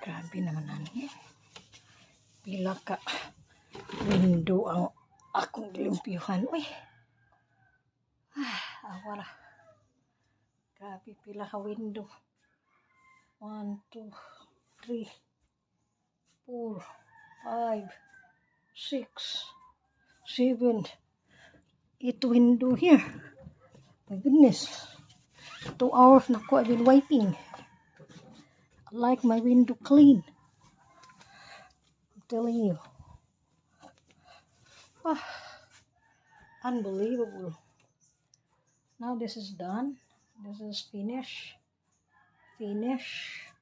Grabe naman ani. Pila ka window ang akong gilimpyuhan. Uy. Awara. Grabe pila ka window. 1, 2, 3, 4, 5, 6, 7, 8 window here. My goodness. 2 hours na ko I've been wiping. I like my window clean. I'm telling you. Unbelievable. Now this is done. This is finished. Finish.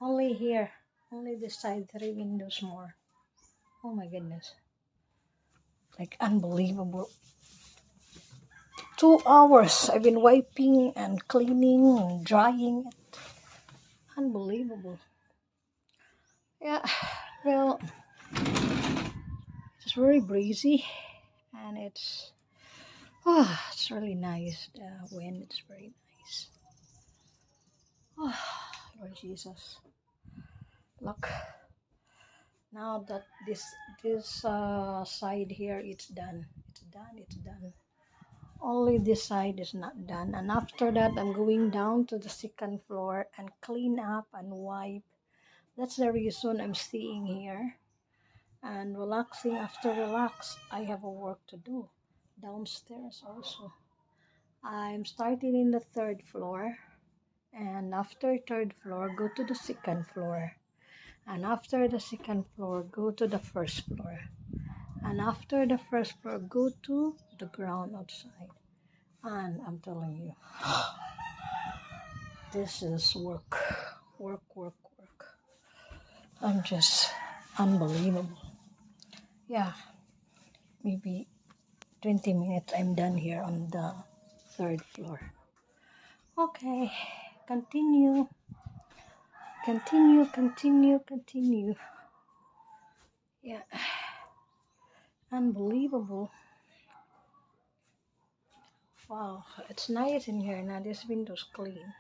Only here. Only this side. 3 windows more. Oh my goodness. Like unbelievable. 2 hours. I've been wiping and cleaning and drying it. Unbelievable. Yeah. Well, it's very breezy. And it's really nice. The wind is very nice. Lord Jesus. Look. Now that this side here, it's done. It's done. Only this side is not done. And after that, I'm going down to the 2nd floor and clean up and wipe. That's the reason I'm staying here and relaxing. After relax, I have a work to do downstairs also. I'm starting in the 3rd floor, and after 3rd floor, go to the 2nd floor, and after the 2nd floor, go to the 1st floor, and after the 1st floor, go to the ground outside. And I'm telling you, this is work. I'm just unbelievable. Yeah, maybe 20 minutes I'm done here on the 3rd floor. Okay, continue. Yeah, unbelievable. Wow, it's nice in here now. This window's clean.